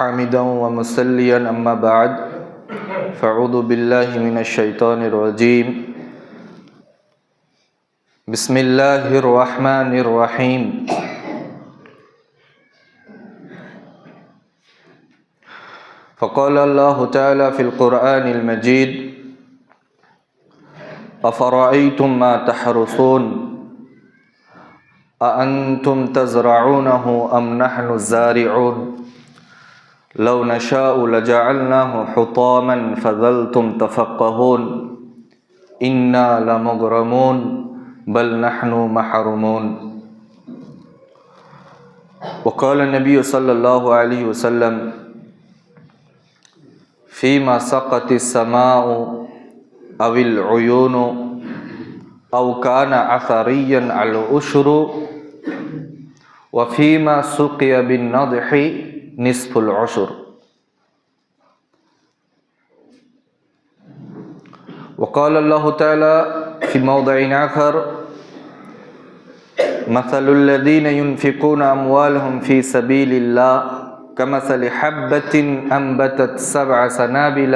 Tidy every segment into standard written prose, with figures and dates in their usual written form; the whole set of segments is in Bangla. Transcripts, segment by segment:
حامدا ومصليا أما بعد فأعوذ بالله من الشيطان الرجيم بسم الله الرحمن الرحيم فقال الله تعالى في القرآن المجيد أفرأيتم ما تحرثون أأنتم تزرعونه أم نحن الزارعون لو نشاء لجعلناه حطاما فظلتم تفقهون إنا لمغرمون بل نحن محرومون وقال النبي صلى الله عليه وسلم فيما سقط السماء أو العيون أو كان عثريا على الأشر وفيما سقي بالنضح نصف العشر وقال الله تعالى في موضع آخر مثل الذين ينفقون أموالهم في سبيل الله كمثل حبة أنبتت 7 سنابل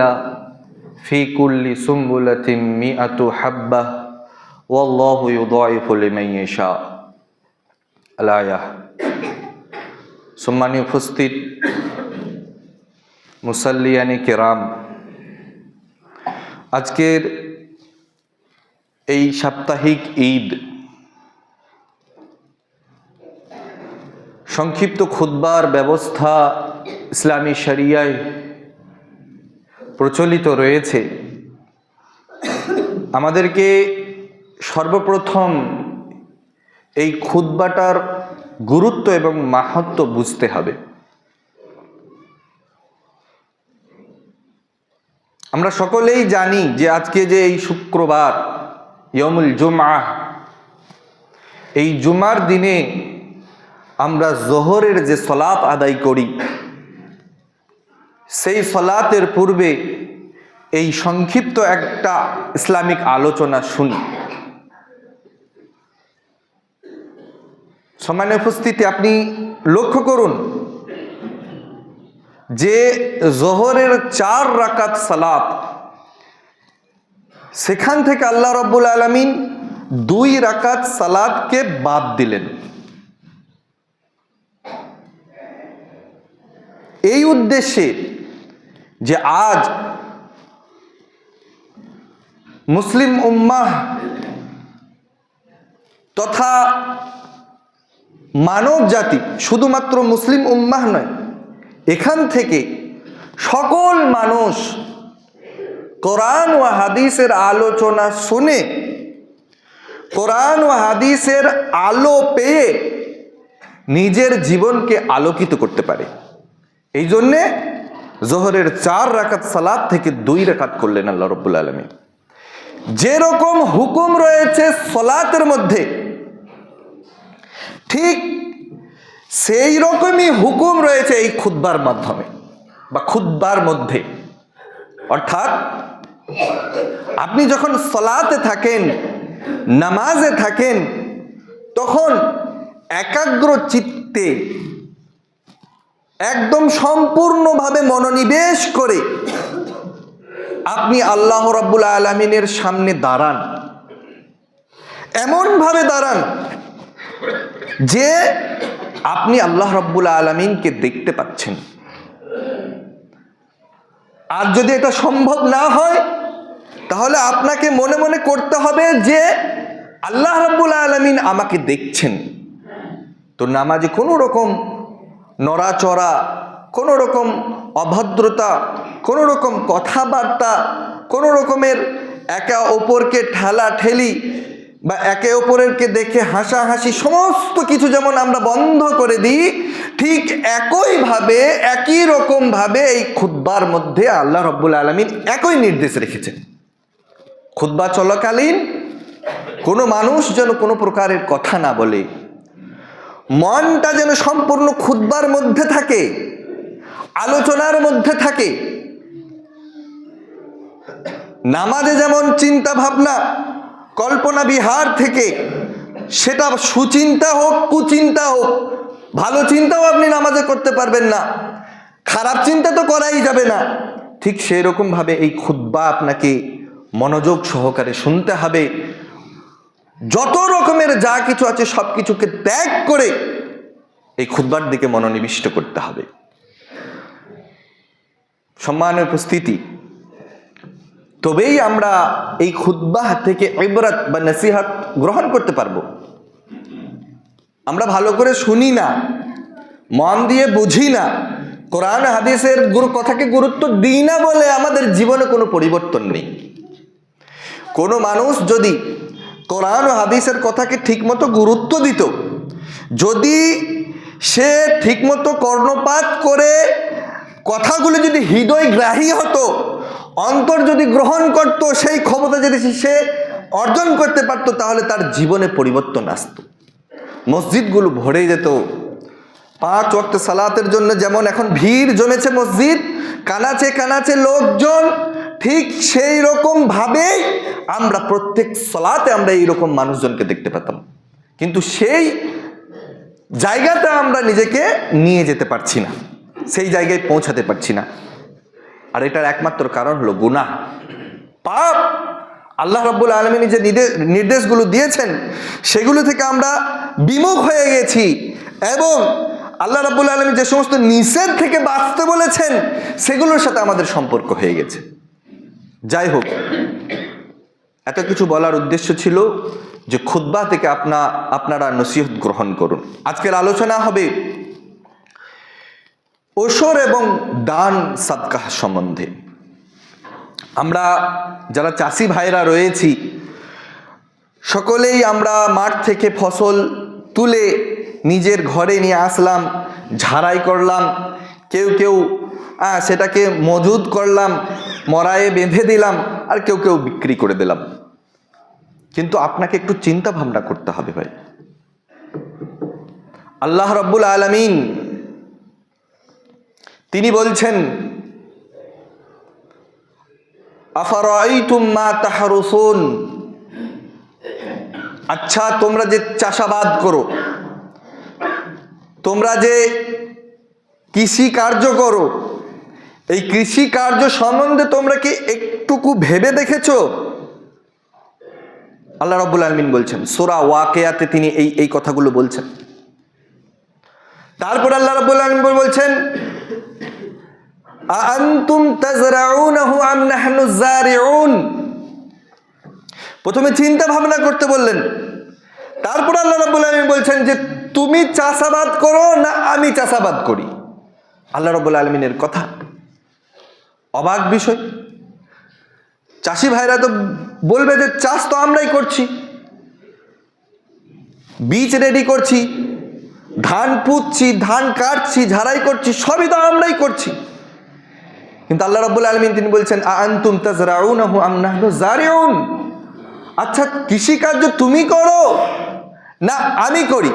في كل سنبلة 100 حبة والله يضاعف لمن يشاء الآية সম্মানীয় উপস্থিত মুসাল্লিয়ানে কেরাম, আজকের এই সাপ্তাহিক ঈদ সংক্ষিপ্ত খুতবার ব্যবস্থা ইসলামী শরিয়ায় প্রচলিত রয়েছে। আমাদেরকে সর্বপ্রথম এই খুতবাটার গুরুত্ব এবং মাহাত্ম্য বুঝতে হবে। আমরা সকলেই জানি যে আজকে যে এই শুক্রবার ইয়মুল জুমআহ, এই জুমার দিনে আমরা জোহরের যে সালাত আদায় করি, সেই সালাতের পূর্বে এই সংক্ষিপ্ত একটা ইসলামিক আলোচনা শুনি। সম্মানীয় উপস্থিতি, আপনি লক্ষ্য করুন যে জোহরের 4 রাকাত সালাত, সেখান থেকে আল্লাহ রাব্বুল আলামিন 2 রাকাত সালাতকে বাদ দিলেন। এই উদ্দেশ্যে যে আজ মুসলিম উম্মাহ তথা মানব জাতি, শুধুমাত্র মুসলিম উম্মাহ নয়, এখান থেকে সকল মানুষ কোরআন ও হাদিসের আলোচনা শুনে কোরআন ও হাদিসের আলো পেয়ে নিজের জীবনকে আলোকিত করতে পারে। এই জন্যে জোহরের 4 রাকাত সালাত থেকে 2 রাকাত করলেন আল্লাহ রাব্বুল আলামিন। যেরকম হুকুম রয়েছে সালাতের মধ্যে, ঠিক সেই রকমই হুকুম রয়েছে এই খুতবার মাধ্যমে বা খুতবার মধ্যে। অর্থাৎ আপনি যখন সালাতে থাকেন, নামাজে থাকেন, তখন একাগ্র চিত্তে একদম সম্পূর্ণভাবে মনোনিবেশ করে আপনি আল্লাহ রাব্বুল আলামিনের সামনে দাঁড়ান। এমন ভাবে দাঁড়ান যে আপনি আল্লাহ রাব্বুল আলামিনকে দেখতে পাচ্ছেন। আর যদি এটা সম্ভব না হয়, তাহলে আপনাকে মনে মনে করতে হবে যে আল্লাহ রাব্বুল আলামিন আমাকে দেখছেন। তো নামাজে কোনো রকম নড়াচড়া, কোনো রকম অভদ্রতা, কোনো রকম কথাবার্তা, কোনো রকমের একে অপরকে ঠেলাঠেলি বা একে অপরকে দেখে হাসাহাসি, সমস্ত কিছু যেমন আমরা বন্ধ করে দিই, ঠিক একইভাবে একই রকমভাবে এই খুতবার মধ্যে আল্লাহ রাব্বুল আলামিন একই নির্দেশ রেখেছেন। খুতবা চলাকালীন কোনো মানুষ যেন কোনো প্রকারের কথা না বলে, মনটা যেন সম্পূর্ণ খুতবার মধ্যে থাকে, আলোচনার মধ্যে থাকে। নামাজে যেমন চিন্তা ভাবনা, কল্পনা বিহার থেকে, সেটা সুচিন্তা হোক কুচিন্তা হোক, ভালো চিন্তাও আপনি নামাজে করতে পারবেন না, খারাপ চিন্তা তো করাই যাবে না। ঠিক সেই রকমভাবে এই খুতবা আপনাকে মনোযোগ সহকারে শুনতে হবে। যত রকমের যা কিছু আছে সব কিছুকে ত্যাগ করে এই খুতবার দিকে মনোনিবিষ্ট করতে হবে। সম্মানের উপস্থিতি, তবেই আমরা এই খুতবা থেকে ইবরাত বা নসিহত গ্রহণ করতে পারবো। আমরা ভালো করে শুনি না, মন দিয়ে বুঝি না, কোরআন হাদিসের কথাকে গুরুত্ব দিই না বলে আমাদের জীবনে কোনো পরিবর্তন নেই। কোনো মানুষ যদি কোরআন ও হাদিসের কথাকে ঠিকমতো গুরুত্ব দিত, যদি সে ঠিকমতো কর্ণপাত করে কথাগুলো যদি হৃদয়গ্রাহী হতো, অন্তর যদি গ্রহণ করত, সেই ক্ষমতা যদি সে অর্জন করতে পারত, তাহলে তার জীবনে পরিবর্তন আসতো। মসজিদগুলো ভরে যেত। 5 ওয়াক্ত সালাতের জন্য যেমন এখন ভিড় জমেছে মসজিদ, কানাচে কানাচে লোকজন, ঠিক সেই রকম ভাবেই আমরা প্রত্যেক সালাতে আমরা এইরকম মানুষজনকে দেখতে পেতাম। কিন্তু সেই জায়গাটা আমরা নিজেকে নিয়ে যেতে পারছি না, সেই জায়গায় পৌঁছাতে পারছি না। আর এটার একমাত্র কারণ হলো গুনাহ, পাপ। আল্লাহ রাব্বুল আলামিন যে নির্দেশগুলো দিয়েছেন সেগুলো থেকে আমরা বিমুখ হয়ে গেছি, এবং আল্লাহ রাব্বুল আলামিন যে সমস্ত নিষেধ থেকে বাঁচতে বলেছেন সেগুলোর সাথে আমাদের সম্পর্ক হয়ে গেছে। যাই হোক, এত কিছু বলার উদ্দেশ্য ছিল যে খুতবা থেকে আপনারা নসিহত গ্রহণ করুন। আজকের আলোচনা হবে ওশর এবং দান সাদকাহ সম্বন্ধে। আমরা যারা চাষি ভাইরা রয়েছি, সকলেই আমরা মাঠ থেকে ফসল তুলে নিজের ঘরে নিয়ে আসলাম, ঝাড়াই করলাম, কেউ কেউ সেটাকে মজুদ করলাম, মরায়ে বেঁধে দিলাম, আর কেউ কেউ বিক্রি করে দিলাম। কিন্তু আপনাকে একটু চিন্তা ভাবনা করতে হবে ভাই। আল্লাহ রাব্বুল আলামিন তিনি বলছেন, আফারাআইতুম মা তাহরুসুন, আচ্ছা তোমরা যে চাষাবাদ করো, তোমরা যে কৃষি কার্য করো, এই কৃষি কার্য সম্বন্ধে তোমরা কি একটুকু ভেবে দেখেছো? আল্লাহ রাব্বুল আলামিন বলছেন, সূরা ওয়াকিয়াতে তিনি এই কথাগুলো বলছেন। তারপর আল্লাহ রাব্বুল আলামিন বলছেন, আআনতুম তাজরাউনাহু আম নাহনু যারিউন। প্রথমে চিন্তা ভাবনা করতে বললেন, তারপর আল্লাহ রাব্বুল আলামিন বলছেন যে তুমি চাষাবাদ করো না আমি চাষাবাদ করি। আল্লাহ রাব্বুল আলামিনের কথা অবাক বিষয়। চাষি ভাইরা তো বলবে যে চাষ তো আমরাই করছি, বীজ রেডি করছি, ধান পুঁতছি, ধান কাটছি, ঝাড়াই করছি, সবই তো আমরাই করছি। কিন্তু আল্লাহ রাব্বুল আলামিন তিনি বলছেন, আআনতুম তাজরাউনাহু আম নাহনু যারিউন। আচ্ছা কৃষিকার্য তুমি করো না আমি করি?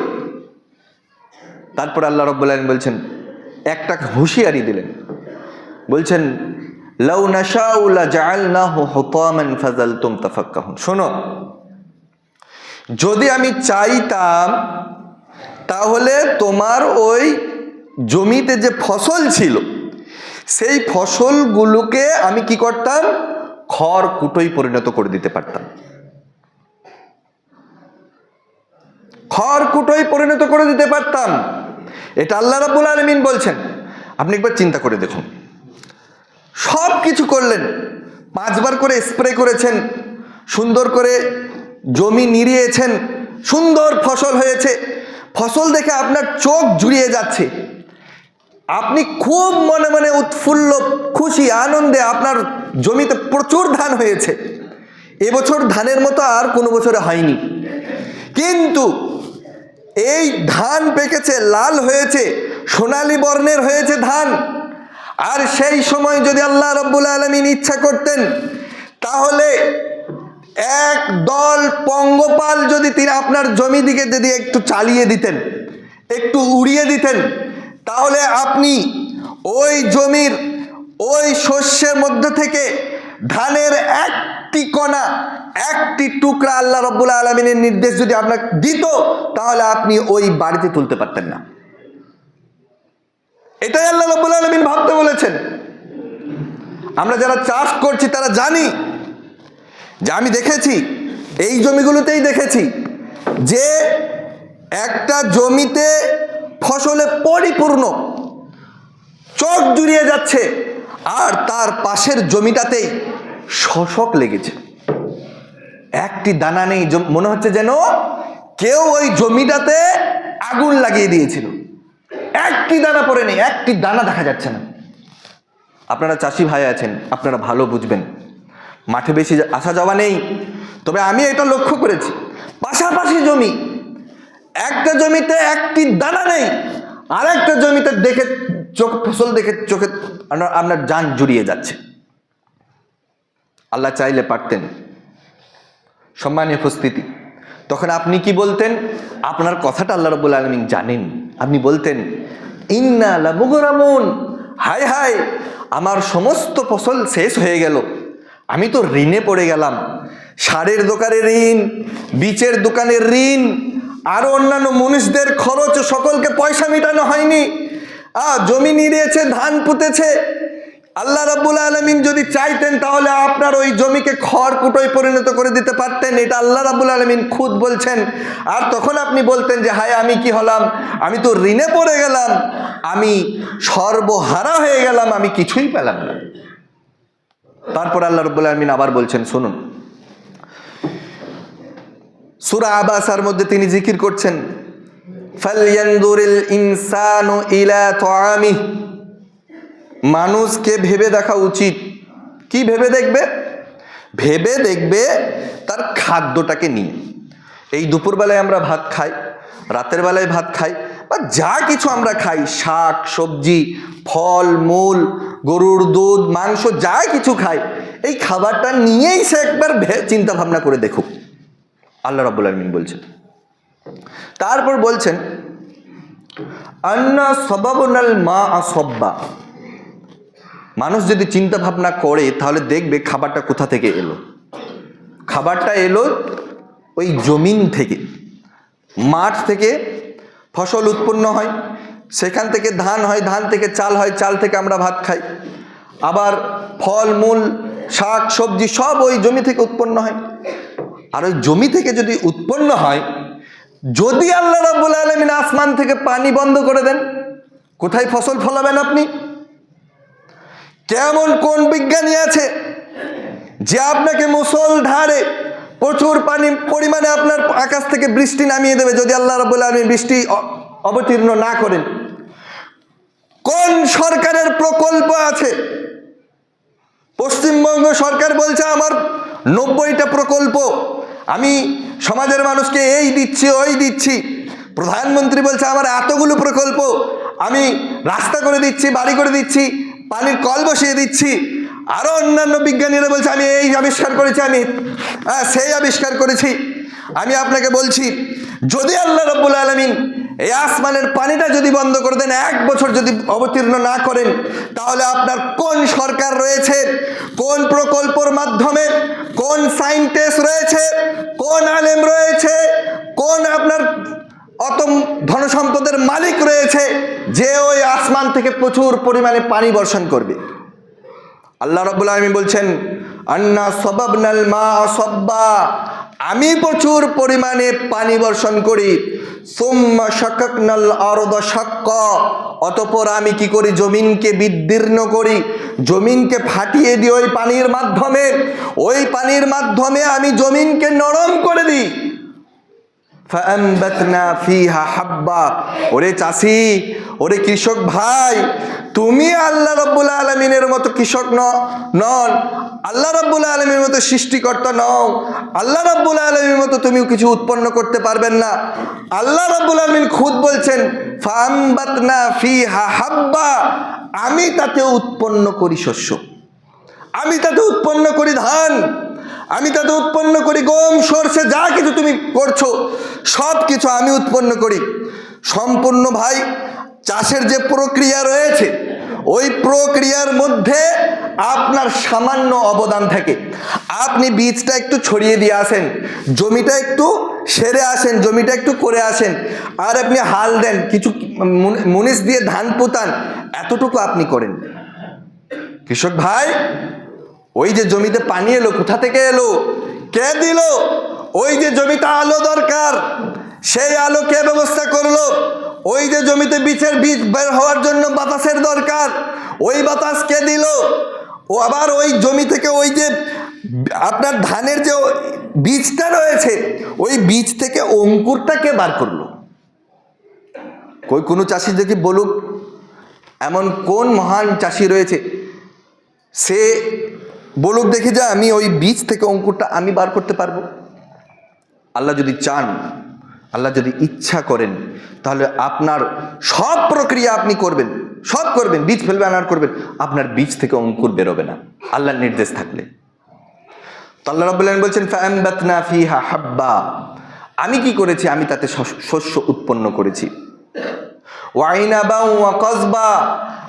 তারপর আল্লাহ রাব্বুল আলামিন বলছেন, একটা হুঁশিয়ারি দিলেন, বলছেন, লাউ নাশাউ লাজআলনাহু হুতামান ফাযালতুম তাফাক্কাহুন। শোনো, যদি আমি চাইতাম তাহলে তোমার ওই জমিতে যে ফসল ছিল সেই ফসলগুলোকে আমি কি করতাম, খড় কুটোয় পরিণত করে দিতে পারতাম। খড় কুটোয় পরিণত করে দিতে পারতাম। এটা আল্লাহ রাব্বুল আলামিন বলছেন। আপনি একবার চিন্তা করে দেখুন, সব কিছু করলেন, 5 বার করে স্প্রে করেছেন, সুন্দর করে জমি নিড়িয়েছেন, সুন্দর ফসল হয়েছে, ফসল দেখে আপনার চোখ জুড়িয়ে যাচ্ছে, আপনি খুব মনে মনে উৎফুল্ল, খুশি, আনন্দে, আপনার জমিতে প্রচুর ধান হয়েছে, এবছর ধানের মতো আর কোনো বছরে হয়নি। কিন্তু এই ধান পেকেছে, লাল হয়েছে, সোনালী বর্ণের হয়েছে ধান। আর সেই সময় যদি আল্লাহ রাব্বুল আলামিন ইচ্ছা করতেন তাহলে এক দল পঙ্গপাল যদি তিনি আপনার জমি দিকে যদি একটু চালিয়ে দিতেন, একটু উড়িয়ে দিতেন, তাহলে আপনি ওই জমির ওই শস্যের মধ্যে থেকে ধানের একটি কণা, একটি টুকরা আল্লাহ রাব্বুল আলামিনের নির্দেশ যদি আপনাকে দিত, তাহলে আপনি ওই বাড়িতে তুলতে পারতেন না। এটাই আল্লাহ রাব্বুল আলামিন ভাবতে বলেছেন। আমরা যারা চাষ করছি তারা জানি যে, আমি দেখেছি এই জমিগুলোতেই দেখেছি যে একটা জমিতে ফসলে পরিপূর্ণ, চোখ জুড়িয়ে যাচ্ছে, আর তার পাশের জমিটাতেই শোষক লেগেছে, একটি দানা নেই। মনে হচ্ছে যেন কেউ ওই জমিটাতে আগুন লাগিয়ে দিয়েছিল, একটি দানা পড়ে নেই, একটি দানা দেখা যাচ্ছে না। আপনারা চাষি ভাই আছেন, আপনারা ভালো বুঝবেন, মাঠে বেশি আসা যাওয়া নেই, তবে আমি এটা লক্ষ্য করেছি, পাশাপাশি জমি, একটা জমিতে একটি দানা নেই, আর একটা জমিতে দেখে ফসল দেখে চোখে আপনার জান জুড়িয়ে যাচ্ছে। আল্লাহ চাইলে পারতেন। সম্মানীয় উপস্থিতি, তখন আপনি কি বলতেন? আপনার কথাটা আল্লাহ রাব্বুল আলামিন জানেন। আপনি বলতেন, ইন্না লামুগরামুন, হায় হায়, আমার সমস্ত ফসল শেষ হয়ে গেল, আমি তো ঋণে পড়ে গেলাম। সারের দোকানের ঋণ, বীজের দোকানের ঋণ, আরো অন্যান্য মানুষদের খরচ, সকলকে পয়সা মেটানো হয়নি। জমি নিয়েছে, ধান পুঁতেছে। আল্লাহ রাব্বুল আলামিন যদি চাইতেন তাহলে আপনার ওই জমিকে খড়কুটোয় পরিণত করে দিতে পারতেন। এটা আল্লাহ রাব্বুল আলামিন খুদ বলছেন। আর তখন আপনি বলতেন যে, হায় আমি কি হলাম, আমি তো ঋণে পড়ে গেলাম, আমি সর্বহারা হয়ে গেলাম, আমি কিছুই পেলাম না। তারপর আল্লাহ রাব্বুল আলামিন আবার বলছেন, শুনুন, সূরা আবাসার মধ্যে তিনি জিকির করছেন, ফালয়ানদুরিল ইনসানু ইলা তাআমিহি, মানুষকে ভেবে দেখা উচিত। কি ভেবে দেখবে? ভেবে দেখবে তার খাদ্যটাকে নিয়ে। এই দুপুরবেলায় আমরা ভাত খাই, রাতের বেলায় ভাত খাই, বা যা কিছু আমরা খাই, শাক সবজি, ফল মূল, গরুর দুধ, মাংস, যা কিছু খাই, এই খাবারটা নিয়েই সে একবার চিন্তা ভাবনা করে দেখুক, আল্লাহ রাব্বুল আলামিন বলছেন। তারপর বলছেন, আন্না সাবাবনাল মা আসব্বা, মানুষ যদি চিন্তা ভাবনা করে তাহলে দেখবে খাবারটা কোথা থেকে এলো। খাবারটা এলো ওই জমিন থেকে, মাঠ থেকে ফসল উৎপন্ন হয়, সেখান থেকে ধান হয়, ধান থেকে চাল হয়, চাল থেকে আমরা ভাত খাই। আবার ফল মূল, শাক সবজি সব ওই জমি থেকে উৎপন্ন হয়। আর ওই জমি থেকে যদি উৎপন্ন হয়, যদি আল্লাহ রাব্বুল আলামিন আসমান থেকে পানি বন্ধ করে দেন, কোথায় ফসল ফলাবেন আপনি? কেমন কোন বিজ্ঞানী আছে যে আপনাকে মুষলধারে প্রচুর পানি পরিমাণে আপনার আকাশ থেকে বৃষ্টি নামিয়ে দেবে যদি আল্লাহ রাব্বুল আলামিন বৃষ্টি অবতীর্ণ না করেন? কোন সরকারের প্রকল্প আছে? পশ্চিমবঙ্গ সরকার বলছে আমার 90টা প্রকল্প, আমি সমাজের মানুষকে এই দিচ্ছি ওই দিচ্ছি। প্রধানমন্ত্রী বলছে আমার এতগুলো প্রকল্প, আমি রাস্তা করে দিচ্ছি, বাড়ি করে দিচ্ছি, পানির কল বসিয়ে দিচ্ছি। আরো অন্যান্য বিজ্ঞানীরা বলছে আমি এই আবিষ্কার করেছি, আমি সেই আবিষ্কার করেছি। আমি আপনাকে বলছি, যদি আল্লাহ রাব্বুল আলামিন এই আসমানের পানিটা যদি বন্ধ করে দেন, 1 বছর যদি অবতীর্ণ না করেন, তাহলে আপনার কোন সরকার রয়েছে, কোন প্রকল্পের মাধ্যমে, কোন সায়েন্টিস্ট রয়েছে, কোন আলেম রয়েছে, কোন আপনার অত ধনসম্পদের মালিক রয়েছে যে ওই আসমান থেকে প্রচুর পরিমাণে পানি বর্ষণ করবে? আল্লাহ রাব্বুল আলামিন বলছেন, আন্না সাবাবনাল মা সাব্বা, আমি প্রচুর পরিমাণে পানি বর্ষণ করি। সুম্মা শাকাকনাল আরদা শাক্কা, অতঃপর আমি কি করি? জমিনকে বিদীর্ণ করি, জমিনকে ফাটিয়ে দিই ওই পানির মাধ্যমে। ওই পানির মাধ্যমে আমি জমিনকে নরম করে দিই। ফাআনবাতনা ফিহা হাব্বা, ওরে চাষি, ওরে কৃষক ভাই, তুমি আল্লাহ রাব্বুল আলামিনের মতো কৃষক নন, আল্লাহ রাব্বুল আলামিনের মতো সৃষ্টিকর্তা নও, আল্লাহ রাব্বুল আলামিনের মতো তুমিও কিছু উৎপন্ন করতে পারবেন না। আল্লাহ রাব্বুল আলামিন খুদ বলছেন, ফাআনবাতনা ফিহা হাব্বা, আমি তাতে উৎপন্ন করি শস্য, আমি তাতে উৎপন্ন করি ধান, আমি তাতে উৎপন্ন করি গম, সরষে, যা কিছু তুমি করছো সব কিছু আমি উৎপন্ন করি। সম্পূর্ণ ভাই চাষের যে প্রক্রিয়া রয়েছে ওই প্রক্রিয়ার মধ্যে আপনার সামান্য অবদান থাকে। আপনি বীজটা একটু ছড়িয়ে দিয়ে আসেন, জমিটা একটু সেরে আসেন, জমিটা একটু করে আসেন, আর আপনি হাল দেন, কিছু মুনিশ দিয়ে ধান পোতান, এতটুকু আপনি করেন। কৃষক ভাই, ওই যে জমিতে পানি এলো, কোথা থেকে এলো? কে দিল? ওই যে জমিতে আলো দরকার, সেই আলো কে ব্যবস্থা করলো? ওই যে জমিতে বীজের বীজ বের হওয়ার জন্য বাতাসের দরকার, ওই বাতাস কে দিল? ও আবার ওই জমি থেকে ওই যে আপনার ধানের যে বীজটা রয়েছে, ওই বীজ থেকে অঙ্কুরটা কে বার করলো? কোনো চাষি যদি বলুক, এমন কোন মহান চাষি রয়েছে, সে বলুক দেখে যা আমি ওই বীজ থেকে অঙ্কুরটা আমি বার করতে পারবো? আল্লাহ যদি চান, আল্লাহ যদি ইচ্ছা করেন, তাহলে আপনার সব প্রক্রিয়া আপনি করবেন, সব করবেন, বীজ ফেলবে আনার করবেন, আপনার বীজ থেকে অঙ্কুর বেরোবে না আল্লাহর নির্দেশ থাকলে। তো আল্লাহ রাব্বুল আলামিন বলছেন ফাআমবাতনা ফিহা হাব্বা, আমি কি করেছি? আমি তাতে শস্য উৎপন্ন করেছি। ওয়াইনাবা ওয়া কসবা,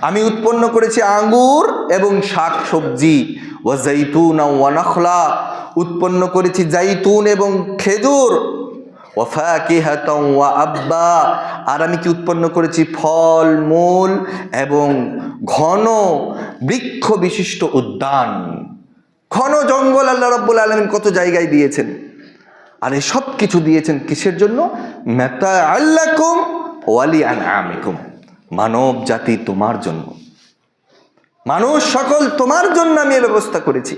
আমি উৎপন্ন করেছি আঙ্গুর এবং শাক সবজি। ওয়া জাইতুনা ওয়া নাখলা, উৎপন্ন করেছি জাইতুন এবং খেজুর। ওয়া ফাকিহাতাও ওয়া আব্বা, আর আমি কি উৎপন্ন করেছি? ফল মূল এবং ঘন বৃক্ষ বিশিষ্ট উদ্যান, ঘন জঙ্গল আল্লাহ রাব্বুল আলামিন কত জায়গায় দিয়েছেন। আর এই সব কিছু দিয়েছেন কিসের জন্য? মাতাআল লাকুম ওয়া লিআনআমিকুম, মানব জাতি তোমার জন্য, মানুষ সকল তোমার জন্য আমি এই ব্যবস্থা করেছি।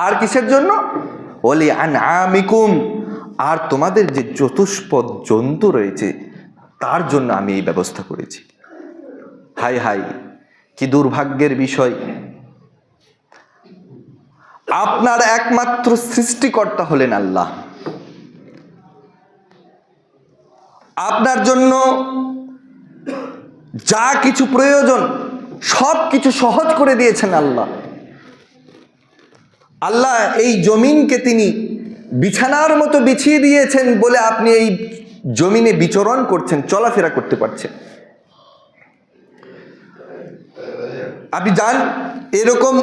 আর কিসের জন্য? ওয়া লিআনআমিকুম, আর তোমাদের যে চতুষ্পদ জন্তু রয়েছে তার জন্য আমি এই ব্যবস্থা করেছি। হাই হাই, কি দুর্ভাগ্যের বিষয়! আপনার একমাত্র সৃষ্টিকর্তা হলেন আল্লাহ, আপনার জন্য যা কিছু প্রয়োজন সব কিছু সহজ করে দিয়েছেন আল্লাহ। আল্লাহ এই জমিনকে তিনি বিছানার মতো বিছিয়ে দিয়েছেন বলে আপনি এই জমিনে বিচরণ করছেন, চলাফেরা করতে পারছেন। আপনি জান, এরকম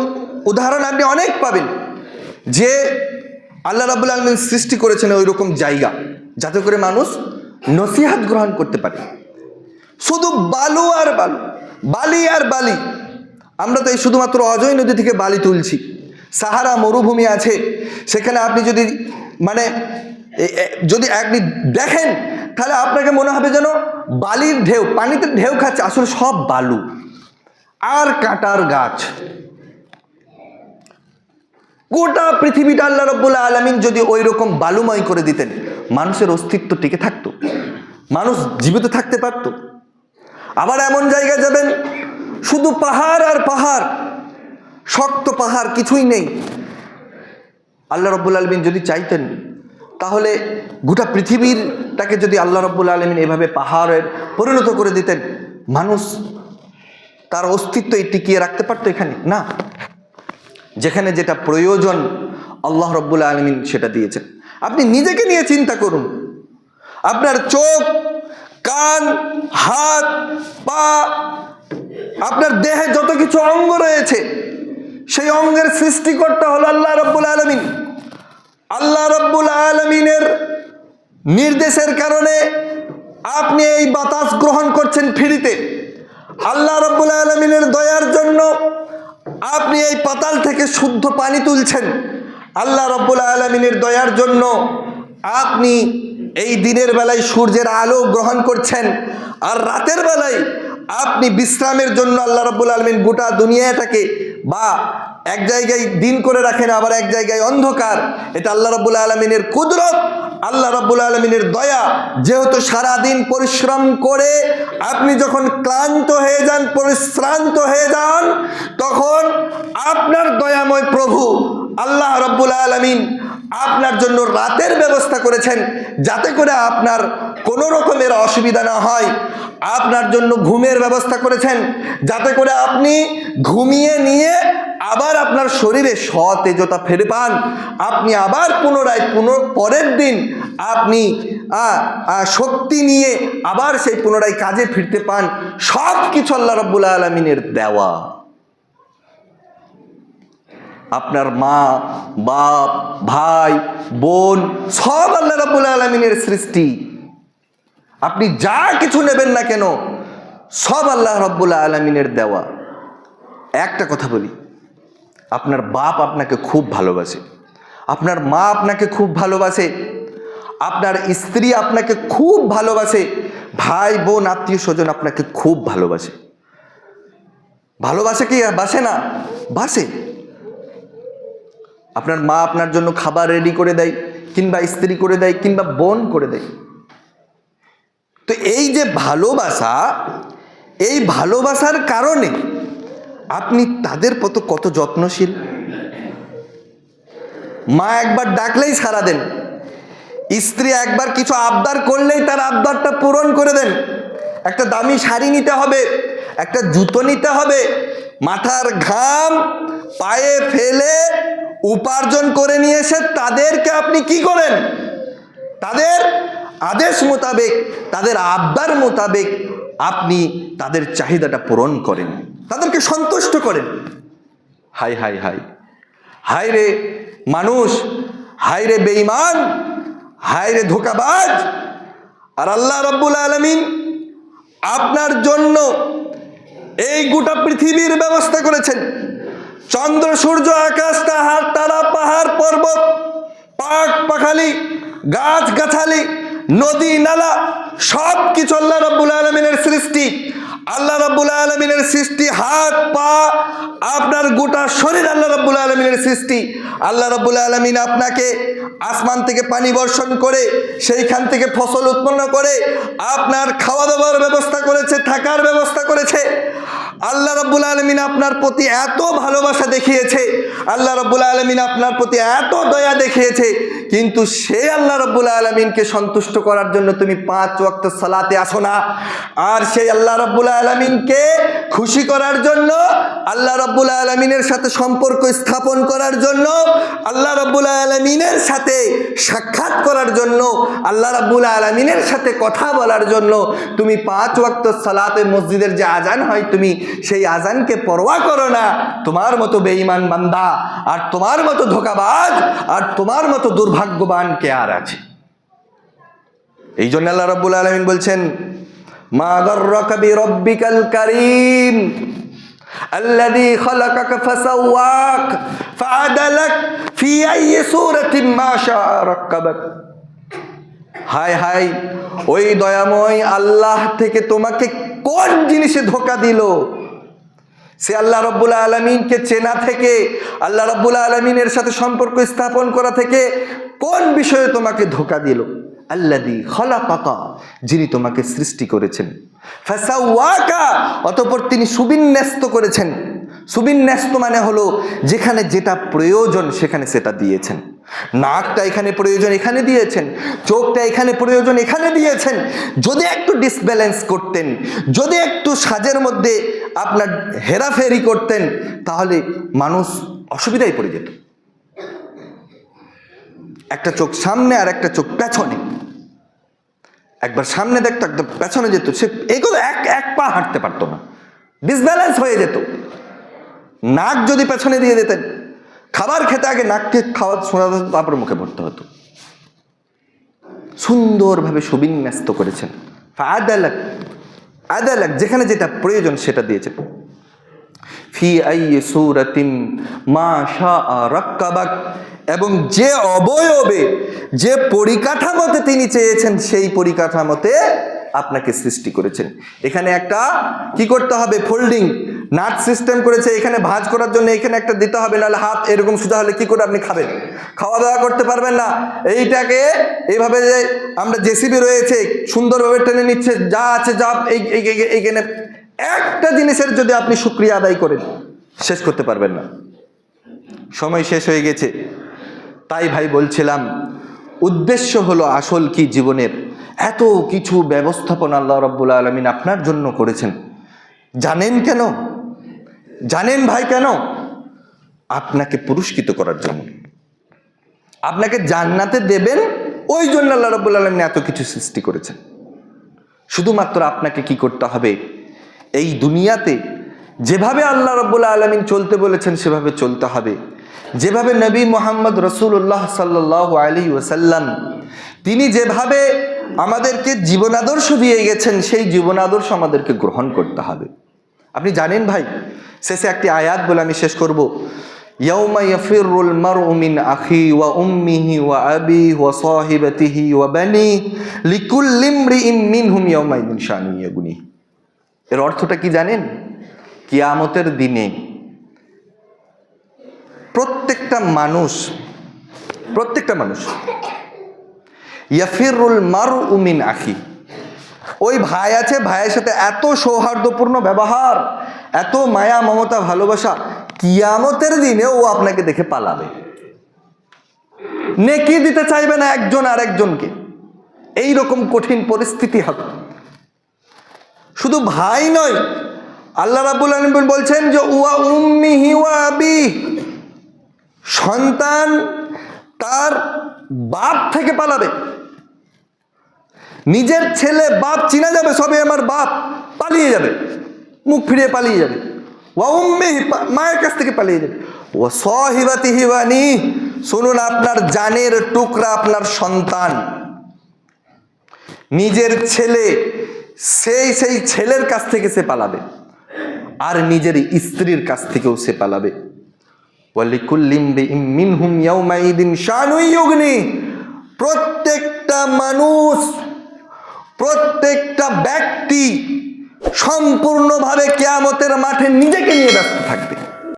উদাহরণ আপনি অনেক পাবেন যে আল্লাহ রাব্বুল আলামিন সৃষ্টি করেছেন ওই রকম জায়গা যাতে করে মানুষ নসিহত গ্রহণ করতে পারে। শুধু বালু আর বালু, বালি আর বালি। আমরা তো এই শুধুমাত্র অজয় নদী থেকে বালি তুলছি। সাহারা মরুভূমি আছে, সেখানে আপনি যদি আপনি দেখেন তাহলে আপনাকে মনে হবে যেন বালির ঢেউ, পানিতে ঢেউ খাচ্ছে, আসলে সব বালু আর কাঁটার গাছ। গোটা পৃথিবীটা আল্লাহ রাব্বুল আলামিন যদি ওই রকম বালুময় করে দিতেন, মানুষের অস্তিত্ব টিকে থাকতো, মানুষ জীবিত থাকতে পারত। আবার এমন জায়গায় যাবেন শুধু পাহাড় আর পাহাড়, শক্ত পাহাড়, কিছুই নেই। আল্লাহ রাব্বুল আলামিন যদি চাইতেন তাহলে গোটা পৃথিবীরটাকে যদি আল্লাহ রাব্বুল আলামিন এভাবে পাহাড়ের পরিণত করে দিতেন, মানুষ তার অস্তিত্ব টিকিয়ে রাখতে পারতো এখানে? না, যেখানে যেটা প্রয়োজন আল্লাহ রাব্বুল আলামিন সেটা দিয়েছেন। আপনি নিজেকে নিয়ে চিন্তা করুন, আপনার চোখ, কান, হাত, পা, আপনার দেহে যত কিছু অঙ্গ রয়েছে, সেই অঙ্গের সৃষ্টিকর্তা হলো আল্লাহ রাব্বুল আলামিন। আল্লাহ রাব্বুল আলামিনের নির্দেশের কারণে আপনি এই বাতাস গ্রহণ করছেন ফ্রিতে। আল্লাহ রাব্বুল আলামিনের দয়ার জন্য আপনি এই পাতাল থেকে শুদ্ধ পানি তুলছেন। আল্লাহ রাব্বুল আলামিনের দয়ার জন্য আপনি এই দিনের বেলায় সূর্যের আলো গ্রহণ করছেন, আর রাতের বেলায় আপনি বিশ্রামের জন্য আল্লাহ রাব্বুল আলামিন গোটা দুনিয়াটাকে বা এক জায়গায় দিন করে রাখেন, আবার এক জায়গায় অন্ধকার। এটা আল্লাহ রাব্বুল আলামিনের কুদরত, আল্লাহ রাব্বুল আলামিনের দয়া। যেহেতু সারাদিন পরিশ্রম করে আপনি যখন ক্লান্ত হয়ে যান, পরিশ্রান্ত হয়ে যান, তখন আপনার দয়াময় প্রভু আল্লাহ রাব্বুল আলামিন আপনার জন্য রাতের ব্যবস্থা করেছেন, যাতে করে আপনার কোনো রকমের অসুবিধা না হয়। আপনার জন্য ঘুমের ব্যবস্থা করেছেন, যাতে করে আপনি ঘুমিয়ে নিয়ে আবার আপনার শরীরে সতেজতা ফিরে পান, আপনি আবার পুনরায় পরের দিন আপনি শক্তি নিয়ে আবার সেই পুনরায় কাজে ফিরতে পান, সব কিছু আল্লাহ রাব্বুল আলামিনের দেওয়া। আপনার মা, বাপ, ভাই, বোন সব আল্লাহ রাব্বুল আলামিনের সৃষ্টি। আপনি যা কিছু নেবেন না কেন সব আল্লাহ রাব্বুল আলামিনের দেওয়া। একটা কথা বলি, আপনার বাপ আপনাকে খুব ভালোবাসে, আপনার মা আপনাকে খুব ভালোবাসে, আপনার স্ত্রী আপনাকে খুব ভালোবাসে, ভাই বোন আত্মীয় স্বজন আপনাকে খুব ভালোবাসে। ভালোবাসে কি বাসে না? বাসে। আপনার মা আপনার জন্য খাবার রেডি করে দেয়, কিংবা স্ত্রী করে দেয়, কিংবা বোন করে দেয়। তো এই যে ভালোবাসা, এই ভালোবাসার কারণে আপনি তাদের প্রতি কত যত্নশীল। মা একবার ডাকলেই সাড়া দেন, স্ত্রী একবার কিছু আবদার করলেই তার আবদারটা পূরণ করে দেন। একটা দামি শাড়ি নিতে হবে, একটা জুতো নিতে হবে, মাথার ঘাম পায়ে ফেলে উপার্জন করে নিয়ে এসে তাদেরকে আপনি কি করেন? তাদের আদেশ মোতাবেক, তাদের আবদার মোতাবেক আপনি তাদের চাহিদাটা পূরণ করেন, তাদেরকে সন্তুষ্ট করেন। হাই হাই হাই হাই রে মানুষ, হাই রে বেঈমান, হাই রে ধোঁকাবাজ। আর আল্লাহ রাব্বুল আলামিন আপনার জন্য এই গোটা পৃথিবীর ব্যবস্থা করেছেন। চন্দ্র, সূর্য, আকাশ, তারা, পাহাড়, পর্বত, পাক পাখালি, গাছ গাছালি, নদী নালা সব কিছু আল্লাহ রাব্বুল আলামিনের সৃষ্টি। আল্লাহ রাব্বুল আলামিনের সৃষ্টি, হাত পা, আপনার গোটা শরীর আল্লাহ রাব্বুল আলামিনের সৃষ্টি। আল্লাহ রাব্বুল আলামিন আপনাকে আসমান থেকে পানি বর্ষণ করে সেইখান থেকে ফসল উৎপন্ন করে আপনার খাওয়া দাওয়ার ব্যবস্থা করেছে, থাকার ব্যবস্থা করেছে। আল্লাহ রাব্বুল আলামিন আপনার প্রতি এত ভালোবাসা দেখিয়েছে, আল্লাহ রাব্বুল আলামিন আপনার প্রতি এত দয়া দেখিয়েছে, কিন্তু সেই আল্লাহ রাব্বুল আলামিনকে সন্তুষ্ট করার জন্য তুমি 5 ওয়াক্ত সালাতে আসো না। আর সেই আল্লাহ রাব্বুল আলামিনকে খুশি করার জন্য, আল্লাহ রাব্বুল আলামিনের সাথে সম্পর্ক স্থাপন করার জন্য, আল্লাহ রাব্বুল আলামিনের সাথে সাক্ষাৎ করার জন্য, আল্লাহ রাব্বুল আলামিনের সাথে কথা বলার জন্য তুমি 5 ওয়াক্ত সালাতে মসজিদের যে আজান হয় তুমি সেই আজানকে পরোয়া করো না। তোমার মতো বেঈমান বান্দা আর তোমার মতো ধোঁকাবাজ আর তোমার মতো দুর্ভাগ্যবান কে আর আছে? এই জন্য আল্লাহ রাব্বুল আলামিন বলছেন, মা গাররাকা বিরাব্বিকাল কারীম আল্লাযী খালাকাকা ফাসাওয়াক ফাআদালাক ফি আইয়ি সূরাতিন মা শাআ রাক্কাবাক। হায় হায়, ওই দয়াময় আল্লাহ থেকে তোমাকে কোন জিনিসে ধোঁকা দিল? সে আল্লাহ রাব্বুল আলামিনকে চেনা থেকে, আল্লাহ রাব্বুল আলামিনের সাথে সম্পর্ক স্থাপন করা থেকে কোন বিষয়ে তোমাকে ধোঁকা দিল? আল্লাযী খালাকাকা, যিনি তোমাকে সৃষ্টি করেছেন, ফাসাওয়াকা, অতঃপর তিনি সুবিন্যস্ত করেছেন। সুবিন্যস্ত মানে হলো যেখানে যেটা প্রয়োজন সেখানে সেটা দিয়েছেন। নাকটা এখানে প্রয়োজন এখানে দিয়েছেন, চোখটা এখানে প্রয়োজন এখানে দিয়েছেন। যদি একটু ডিসব্যালেন্স করতেন, যদি একটু সাজের মধ্যে আপনার হেরাফেরি করতেন, তাহলে মানুষ অসুবিধায় পড়ে যেত। একটা চোখ সামনে আর একটা চোখ পেছনে, একবার সামনে দেখতো একদম পেছনে যেত, সে এগুলো এক পা হাঁটতে পারতো না, ডিসব্যালেন্স হয়ে যেত। নাক যদি পেছনে দিয়ে দিতেন, খাবার খেতে আগে নাককে খাওয়া শোনা যেত, তারপরে মুখে ভরতে হতো। সুন্দরভাবে সুবিন্যস্ত করেছেন। আদালাক, আদালাক, যেখানে যেটা প্রয়োজন সেটা দিয়েছেন। ফি আইয়ি সূরাতিন মা শাআ রাক্কাবাক, এবং যে অবয়বে যে পরিকাঠামোতে তিনি চেয়েছেন সেই পরিকাঠামোতে আপনাকে সৃষ্টি করেছেন। এখানে একটা কি করতে হবে? ফোল্ডিং নাট সিস্টেম করেছে, এখানে ভাঁজ করার জন্য এখানে একটা দিতে হবে, নাহলে হাত এরকম সোজা হলে কি করে আপনি খাবেন? খাওয়া দাওয়া করতে পারবেন না। এইটাকে এইভাবে যে আমরা জেসিবি রয়েছে সুন্দরভাবে টেনে নিচ্ছে, যা আছে যা এইখানে একটা জিনিসের যদি আপনি শুকরিয়া আদায় করেন শেষ করতে পারবেন না। সময় শেষ হয়ে গেছে, তাই ভাই বলছিলাম উদ্দেশ্য হলো আসল কি জীবনের, এত কিছু ব্যবস্থাপনা আল্লাহ রাব্বুল আলামিন আপনার জন্য করেছেন। জানেন কেন? জানেন ভাই কেন? আপনাকে পুরস্কৃত করার জন্য, আপনাকে জান্নাতে দেবেন। ওই জন্য আল্লাহ রাব্বুল আলামিন এত কিছু সৃষ্টি করেছেন। শুধুমাত্র আপনাকে কি করতে হবে, এই দুনিয়াতে যেভাবে আল্লাহ রাব্বুল আলামিন চলতে বলেছেন সেভাবে চলতে হবে। যেভাবে নবী মুহাম্মদ রাসূলুল্লাহ সাল্লাল্লাহু আলাইহি ওয়াসাল্লাম তিনি যেভাবে আমাদেরকে জীবন আদর্শ দিয়ে গেছেন, সেই জীবন আদর্শ আমাদেরকে গ্রহণ করতে হবে। আপনি জানেন ভাই, শেষে একটি আয়াত বলে আমি শেষ করব। ইয়াউমা ইয়াফিরুল মারউ মিন আখি ওয়া উম্মিহি ওয়া আবিহি ওয়া সাহিবাতিহি ওয়া বানি লিকুল্লি ইমরিইম মিনহুম ইয়াউমাইদিন শানুন ইয়াগুনি। এর অর্থটা কি জানেন? কিয়ামতের দিনে প্রত্যেকটা মানুষ ইয়াফিরুল মারউ মিন আখি, ওই ভাই আছে, ভাইয়ের সাথে এত সৌহার্দ্যপূর্ণ ব্যবহার, এত মায়া মমতা ভালোবাসা, কিয়ামতের দিনে ও আপনাকে দেখে পালাবে, নেকি দিতে চাইবে না একজন আরেকজনকে। এইরকম কঠিন পরিস্থিতি হবে। শুধু ভাই নয়, আল্লাহ রাব্বুল আলামিন বলছেন যে ওয়া উম্মিহি ওয়া আবি, সন্তান তার বাপ থেকে পালাবে। নিজের ছেলে বাপ চিনা যাবে, সবে আমার বাপ, পালিয়ে যাবে, মুখ ফিরিয়ে পালিয়ে যাবে। ওয়া উম্মিহি, মায়ের কাছ থেকে পালিয়ে যাবে। ওয়া সাহিবাতিহি বানি, শুনুন, আপনার জানের টুকরা আপনার সন্তান, নিজের ছেলে, সেই ছেলের কাছ থেকে সে পালাবে, আর নিজের স্ত্রীর কাছ থেকেও সে পালাবে। ওয়ালিকুল্লি ইমরিইম মিনহুম ইয়াউমাইদিন শানুন ইউগনি, প্রত্যেকটা মানুষ, প্রত্যেকটা ব্যক্তি সম্পূর্ণভাবে কিয়ামতের মাঠে নিজেকে নিয়ে ব্যস্ত থাকবে।